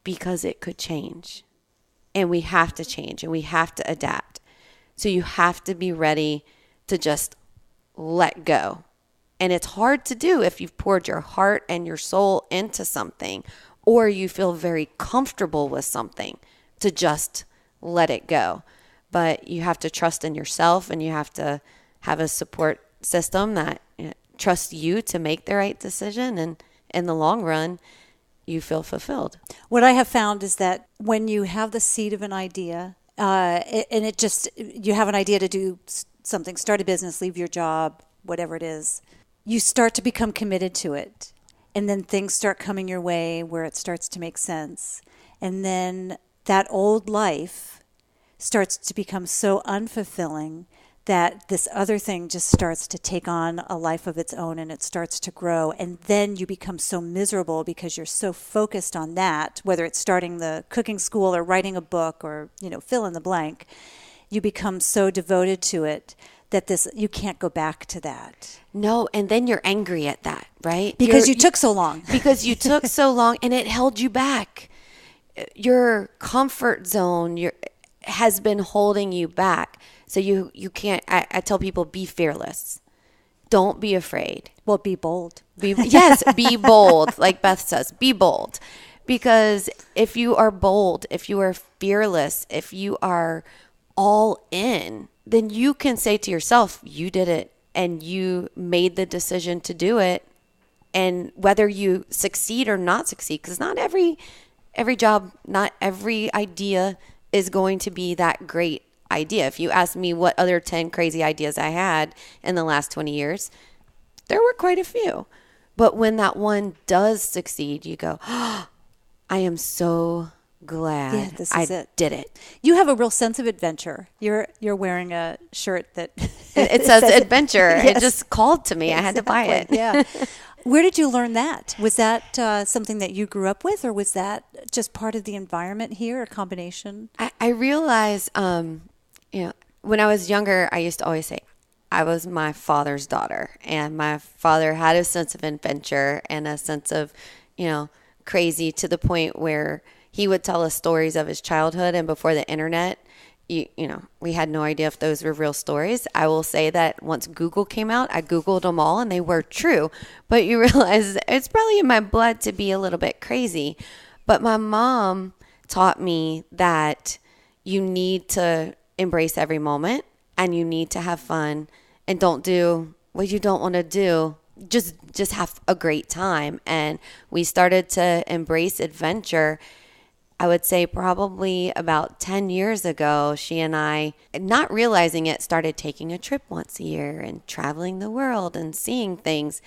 because it could change. And we have to change, and we have to adapt. So you have to be ready to just let go. And it's hard to do if you've poured your heart and your soul into something, or you feel very comfortable with something, to just let it go. But you have to trust in yourself, and you have to have a support system that trust you to make the right decision. And in the long run, you feel fulfilled. What I have found is that when you have the seed of an idea, you have an idea to do something, start a business, leave your job, whatever it is, you start to become committed to it. And then things start coming your way where it starts to make sense. And then that old life starts to become so unfulfilling that this other thing just starts to take on a life of its own, and it starts to grow. And then you become so miserable because you're so focused on that, whether it's starting the cooking school or writing a book or, fill in the blank. You become so devoted to it that you can't go back to that. No, and then you're angry at that, right? Because you took so long. Because you took so long and it held you back. Your comfort zone has been holding you back. So you can't, I tell people, be fearless. Don't be afraid. Well, be bold. Yes, be bold. Like Beth says, be bold. Because if you are bold, if you are fearless, if you are all in, then you can say to yourself, you did it and you made the decision to do it. And whether you succeed or not succeed, because not every job, not every idea is going to be that great idea. If you ask me what other 10 crazy ideas I had in the last 20 years, there were quite a few. But when that one does succeed, you go, oh, I am so glad did it. You have a real sense of adventure. You're wearing a shirt that it says adventure. Yes. It just called to me. Exactly. I had to buy it. Yeah. Where did you learn that? Was that something that you grew up with, or was that just part of the environment here, a combination? I realized, when I was younger, I used to always say I was my father's daughter, and my father had a sense of adventure and a sense of, crazy, to the point where he would tell us stories of his childhood. And before the internet, we had no idea if those were real stories. I will say that once Google came out, I Googled them all and they were true. But you realize it's probably in my blood to be a little bit crazy. But my mom taught me that you need to embrace every moment and you need to have fun and don't do what you don't want to do. Just have a great time. And we started to embrace adventure. I would say probably about 10 years ago, she and I, not realizing it, started taking a trip once a year and traveling the world and seeing things.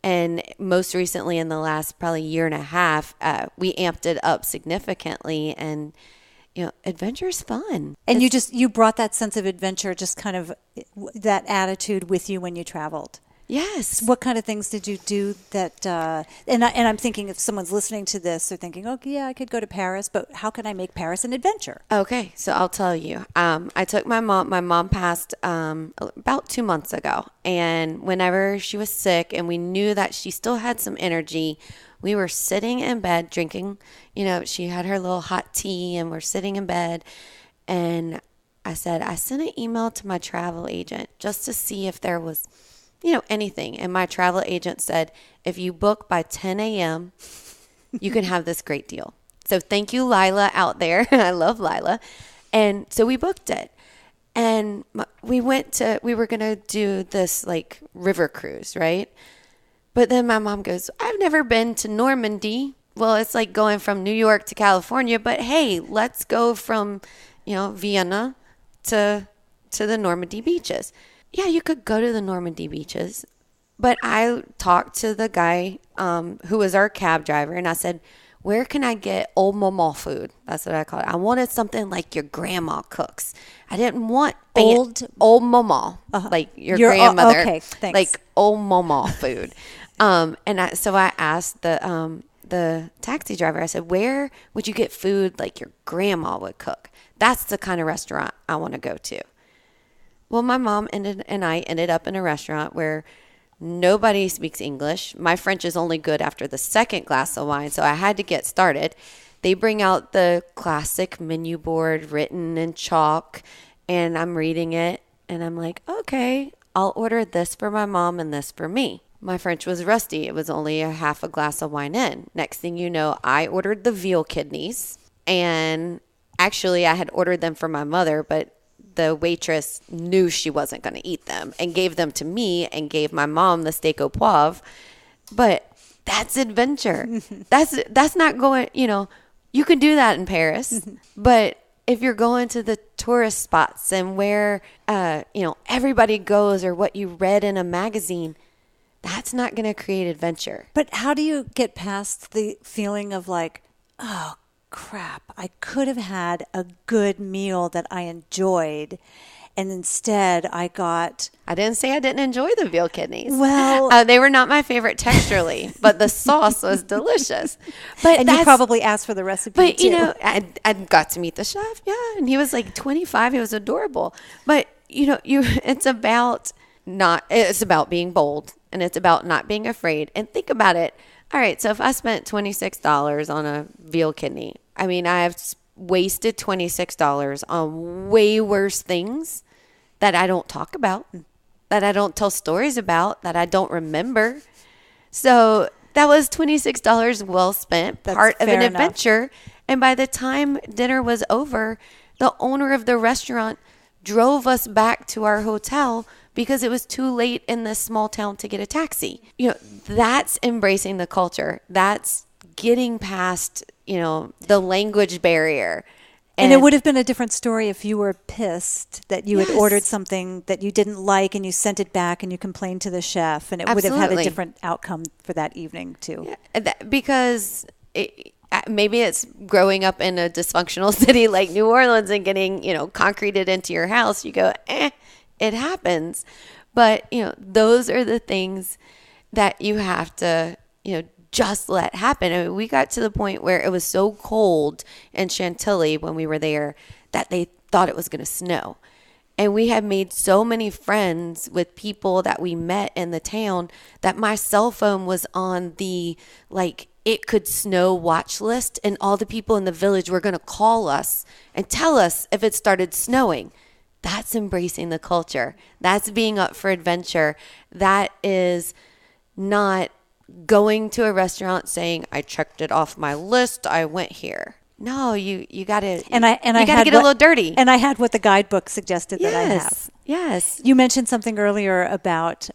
And most recently, in the last probably year and a half, we amped it up significantly. And, adventure is fun. And you brought that sense of adventure, just kind of that attitude with you when you traveled. Yes. What kind of things did you do that, and I'm thinking if someone's listening to this, they're thinking, oh, yeah, I could go to Paris, but how can I make Paris an adventure? Okay, so I'll tell you. I took my mom passed about 2 months ago, and whenever she was sick and we knew that she still had some energy, we were sitting in bed drinking, she had her little hot tea and we're sitting in bed, and I said, I sent an email to my travel agent just to see if there was anything. And my travel agent said, if you book by 10 a.m., you can have this great deal. So thank you, Lila, out there. I love Lila. And so we booked it. And we were going to do this like river cruise, right? But then my mom goes, I've never been to Normandy. Well, it's like going from New York to California, but hey, let's go from, Vienna to the Normandy beaches. Yeah, you could go to the Normandy beaches, but I talked to the guy who was our cab driver, and I said, where can I get old mama food? That's what I call it. I wanted something like your grandma cooks. I didn't want old mama, like your grandmother, okay, thanks. like old mama food. So I asked the taxi driver, I said, where would you get food like your grandma would cook? That's the kind of restaurant I want to go to. Well, my mom and I ended up in a restaurant where nobody speaks English. My French is only good after the second glass of wine, so I had to get started. They bring out the classic menu board written in chalk, and I'm reading it, and I'm like, okay, I'll order this for my mom and this for me. My French was rusty. It was only a half a glass of wine in. Next thing you know, I ordered the veal kidneys, and actually I had ordered them for my mother, but the waitress knew she wasn't going to eat them and gave them to me and gave my mom the steak au poivre. But that's adventure. That's not going, you can do that in Paris, but if you're going to the tourist spots and where, everybody goes or what you read in a magazine, that's not going to create adventure. But how do you get past the feeling of like, oh, crap, I could have had a good meal that I enjoyed, and instead I didn't say I didn't enjoy the veal kidneys. Well, they were not my favorite texturally, but the sauce was delicious. And you probably asked for the recipe but, too. I got to meet the chef, and he was like 25. He was adorable. But, it's about being bold, and it's about not being afraid. And think about it. All right, so if I spent $26 on a veal kidney, I mean, I have wasted $26 on way worse things that I don't talk about, that I don't tell stories about, that I don't remember. So that was $26 well spent, part of an adventure. And by the time dinner was over, the owner of the restaurant drove us back to our hotel because it was too late in this small town to get a taxi. That's embracing the culture. That's getting past, the language barrier. And it would have been a different story if you were pissed that you had ordered something that you didn't like and you sent it back and you complained to the chef, and it would have had a different outcome for that evening too. Yeah, because maybe it's growing up in a dysfunctional city like New Orleans and getting, concreted into your house. You go, it happens. But, those are the things that you have to, just let happen. I mean, we got to the point where it was so cold in Chantilly when we were there that they thought it was going to snow. And we had made so many friends with people that we met in the town that my cell phone was on the, it could snow watch list, and all the people in the village were going to call us and tell us if it started snowing. That's embracing the culture. That's being up for adventure. That is not going to a restaurant saying, I checked it off my list, I went here. No, you got to get a little dirty. And I had what the guidebook suggested that I have. Yes. You mentioned something earlier about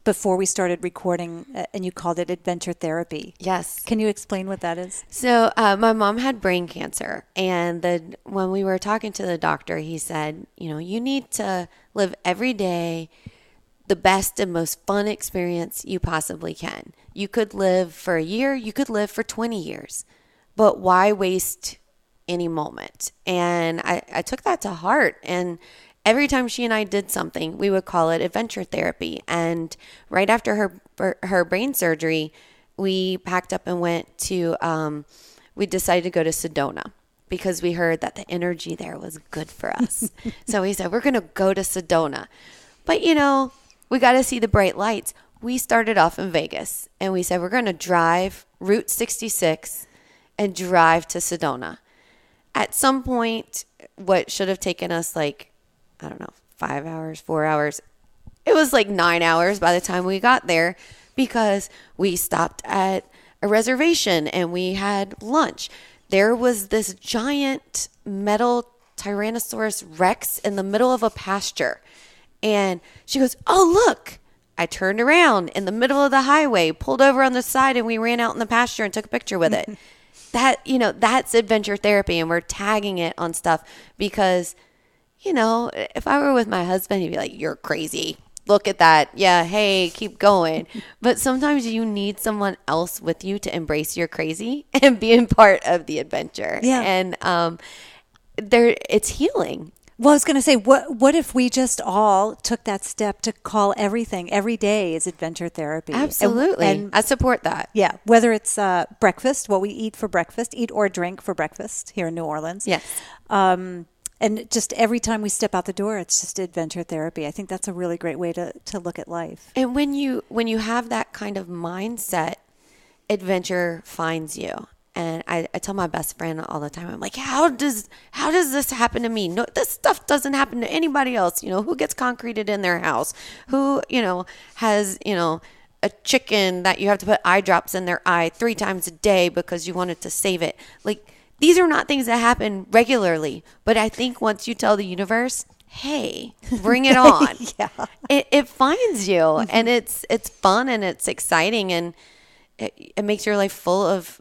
before we started recording, and you called it adventure therapy. Yes. Can you explain what that is? So my mom had brain cancer, and when we were talking to the doctor, he said, you need to live every day the best and most fun experience you possibly can. You could live for a year, you could live for 20 years, but why waste any moment? And I took that to heart. And every time she and I did something, we would call it adventure therapy. And right after her brain surgery, we packed up and went to, we decided to go to Sedona because we heard that the energy there was good for us. So we said, we're going to go to Sedona. But, we got to see the bright lights. We started off in Vegas, and we said, we're going to drive Route 66 and drive to Sedona. At some point, what should have taken us 5 hours, 4 hours, it was 9 hours by the time we got there because we stopped at a reservation and we had lunch. There was this giant metal Tyrannosaurus Rex in the middle of a pasture. And she goes, oh, look. I turned around in the middle of the highway, pulled over on the side, and we ran out in the pasture and took a picture with it. That's adventure therapy, and we're tagging it on stuff because, if I were with my husband, he'd be like, you're crazy. Look at that. Yeah, hey, keep going. But sometimes you need someone else with you to embrace your crazy and being part of the adventure. Yeah. And it's healing. Well, I was going to say, what if we just all took that step to call everything every day is adventure therapy? Absolutely. And I support that. Yeah. Whether it's breakfast, what we eat for breakfast, eat or drink for breakfast here in New Orleans. Yes. And just every time we step out the door, it's just adventure therapy. I think that's a really great way to look at life. And when you have that kind of mindset, adventure finds you. And I tell my best friend all the time, I'm like, how does this happen to me? No, this stuff doesn't happen to anybody else. Who gets concreted in their house? Who, has, a chicken that you have to put eye drops in their eye 3 times a day because you wanted to save it. These are not things that happen regularly. But I think once you tell the universe, hey, bring it on. Yeah. It finds you, and it's fun and it's exciting, and it makes your life full of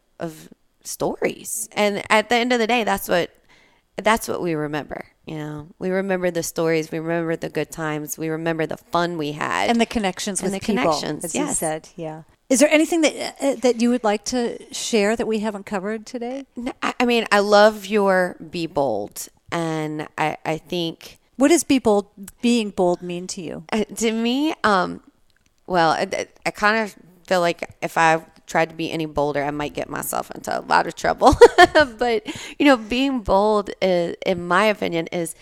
stories. And at the end of the day, that's what we remember. You know, we remember the stories, we remember the good times, we remember the fun we had, And the connections with people, as you said. Yeah. Is there anything that you would like to share that we haven't covered today? I mean, I love your be bold, and I think. What does being bold mean to you? To me, well, I kind of feel like if I tried to be any bolder, I might get myself into a lot of trouble. But, being bold, in my opinion, is,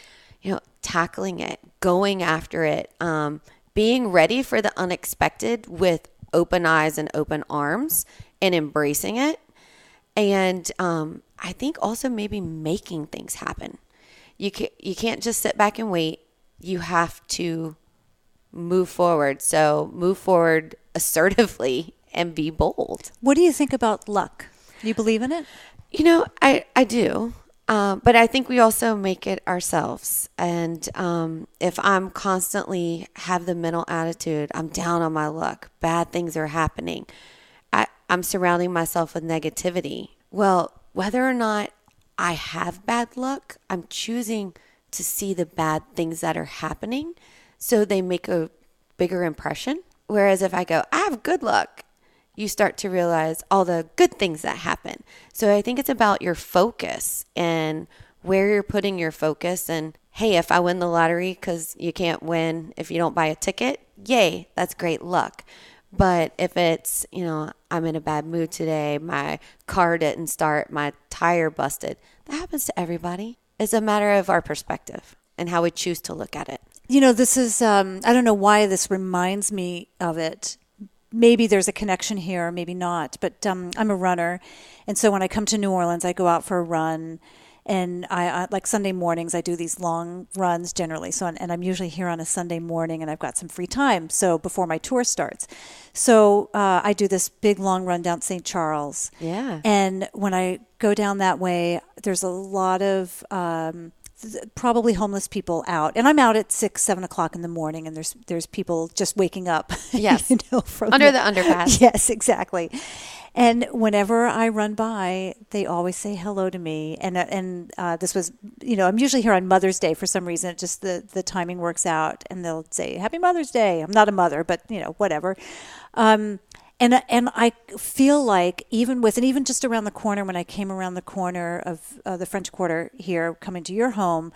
tackling it, going after it, being ready for the unexpected with open eyes and open arms and embracing it. And I think also maybe making things happen. You can't just sit back and wait. You have to move forward. So move forward assertively and be bold. What do you think about luck? Do you believe in it? I do. But I think we also make it ourselves. And if I'm constantly have the mental attitude, I'm down on my luck, bad things are happening, I'm surrounding myself with negativity. Well, whether or not I have bad luck, I'm choosing to see the bad things that are happening so they make a bigger impression. Whereas if I go, I have good luck, you start to realize all the good things that happen. So I think it's about your focus and where you're putting your focus. And hey, if I win the lottery, because you can't win if you don't buy a ticket, yay, that's great luck. But if it's, I'm in a bad mood today, my car didn't start, my tire busted, that happens to everybody. It's a matter of our perspective and how we choose to look at it. This is, I don't know why this reminds me of it. Maybe there's a connection here, maybe not. But I'm a runner. And so when I come to New Orleans, I go out for a run. And I like Sunday mornings, I do these long runs generally. So, and I'm usually here on a Sunday morning, and I've got some free time. So before my tour starts, so I do this big long run down St. Charles. Yeah. And when I go down that way, there's a lot of probably homeless people out, and I'm out at 6, 7 o'clock in the morning, and there's people just waking up. Yes. From under the underpass. Yes, exactly. And whenever I run by, they always say hello to me. And this was, I'm usually here on Mother's Day for some reason. It just the timing works out, and they'll say Happy Mother's Day. I'm not a mother, but whatever. And I feel like even just around the corner, when I came around the corner of the French Quarter here, coming to your home,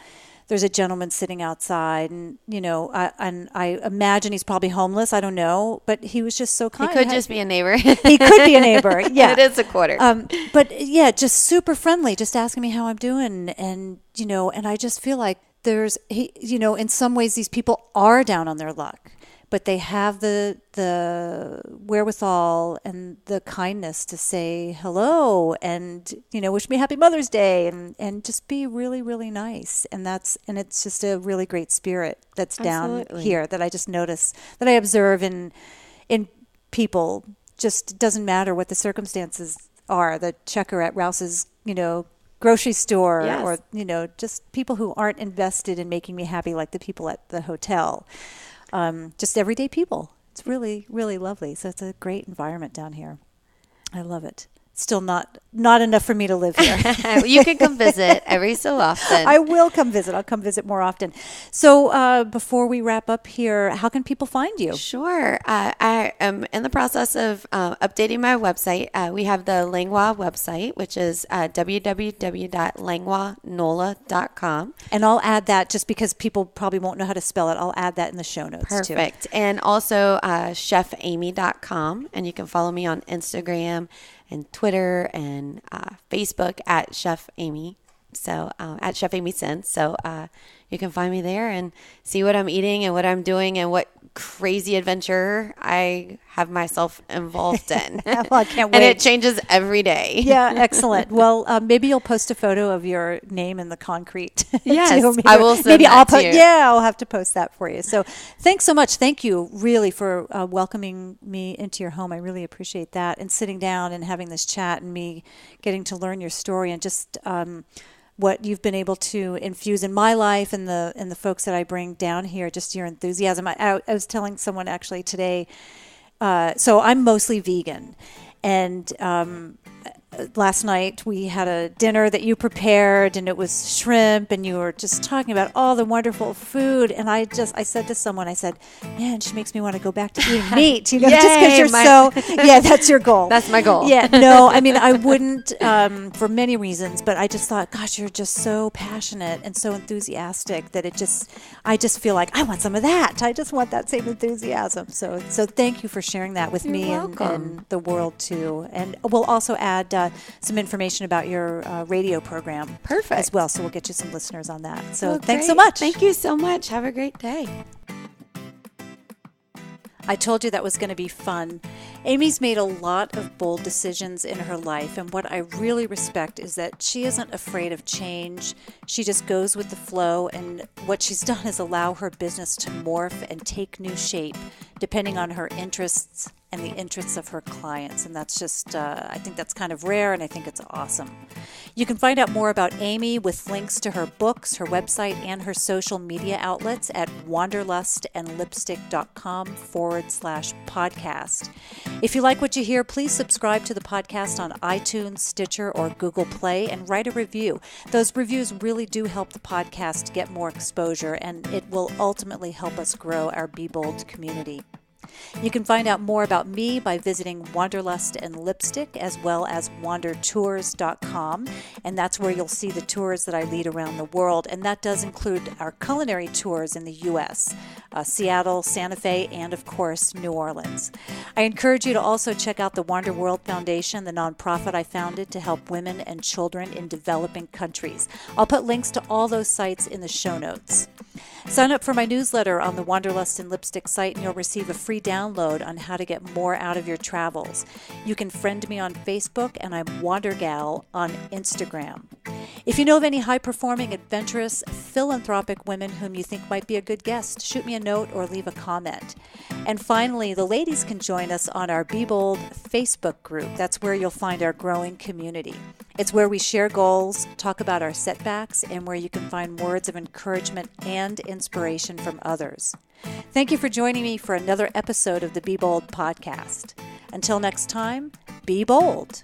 there's a gentleman sitting outside, and I imagine he's probably homeless. I don't know, but he was just so kind. He could just be a neighbor. He could be a neighbor. Yeah, it is a quarter. But yeah, just super friendly, just asking me how I'm doing, and and I just feel like in some ways these people are down on their luck, but they have the wherewithal and the kindness to say hello and wish me Happy Mother's Day and just be really, really nice. And it's just a really great spirit that's down here that I just notice, that I observe in people. Just doesn't matter what the circumstances are. The checker at Rouse's grocery store, yes, or just people who aren't invested in making me happy like the people at the hotel. Just everyday people. It's really, really lovely. So it's a great environment down here. I love it. Still not enough for me to live here. You can come visit every so often. I will come visit. I'll come visit more often. So before we wrap up here, how can people find you? Sure. I am in the process of updating my website. We have the Langlois website, which is www.langloisnola.com. And I'll add that, just because people probably won't know how to spell it. I'll add that in the show notes. Perfect. Too. And also chefamy.com. And you can follow me on Instagram and Twitter and Facebook at Chef Amy. So at Chef Amy Sins. So you can find me there and see what I'm eating and what I'm doing and what crazy adventure I have myself involved in. Well, I can't wait. And it changes every day. Yeah, excellent. Well, maybe you'll post a photo of your name in the concrete. Yes, I will send that to you. Yeah, I'll have to post that for you. So thanks so much. Thank you really for welcoming me into your home. I really appreciate that, and sitting down and having this chat and me getting to learn your story and just what you've been able to infuse in my life and the folks that I bring down here, just your enthusiasm. I was telling someone actually today, so I'm mostly vegan, and last night we had a dinner that you prepared, and it was shrimp, and you were just talking about all the wonderful food, and I said to someone, I said, man, she makes me want to go back to eating meat, just because you're yeah, that's your goal. That's my goal. Yeah, no, I mean, I wouldn't for many reasons, but I just thought, gosh, you're just so passionate and so enthusiastic that I just feel like I want some of that. I just want that same enthusiasm. So thank you for sharing that with me and the world too. And we'll also add some information about your radio program. Perfect. As well. So we'll get you some listeners on that. So great. Thanks so much. Thank you so much. Have a great day. I told you that was going to be fun. Amy's made a lot of bold decisions in her life, and what I really respect is that she isn't afraid of change. She just goes with the flow, and what she's done is allow her business to morph and take new shape depending on her interests and the interests of her clients. And that's just, I think that's kind of rare, and I think it's awesome. You can find out more about Amy with links to her books, her website, and her social media outlets at wanderlustandlipstick.com/podcast. If you like what you hear, please subscribe to the podcast on iTunes, Stitcher, or Google Play, and write a review. Those reviews really do help the podcast get more exposure, and it will ultimately help us grow our Be Bold community. You can find out more about me by visiting Wanderlust and Lipstick, as well as WanderTours.com, and that's where you'll see the tours that I lead around the world, and that does include our culinary tours in the U.S., Seattle, Santa Fe, and of course, New Orleans. I encourage you to also check out the Wander World Foundation, the nonprofit I founded to help women and children in developing countries. I'll put links to all those sites in the show notes. Sign up for my newsletter on the Wanderlust and Lipstick site, and you'll receive a free download on how to get more out of your travels. You can friend me on Facebook, and I'm WanderGal on Instagram. If you know of any high-performing, adventurous, philanthropic women whom you think might be a good guest, shoot me a note or leave a comment. And finally, the ladies can join us on our Be Bold Facebook group. That's where you'll find our growing community. It's where we share goals, talk about our setbacks, and where you can find words of encouragement and inspiration from others. Thank you for joining me for another episode of the Be Bold podcast. Until next time, be bold.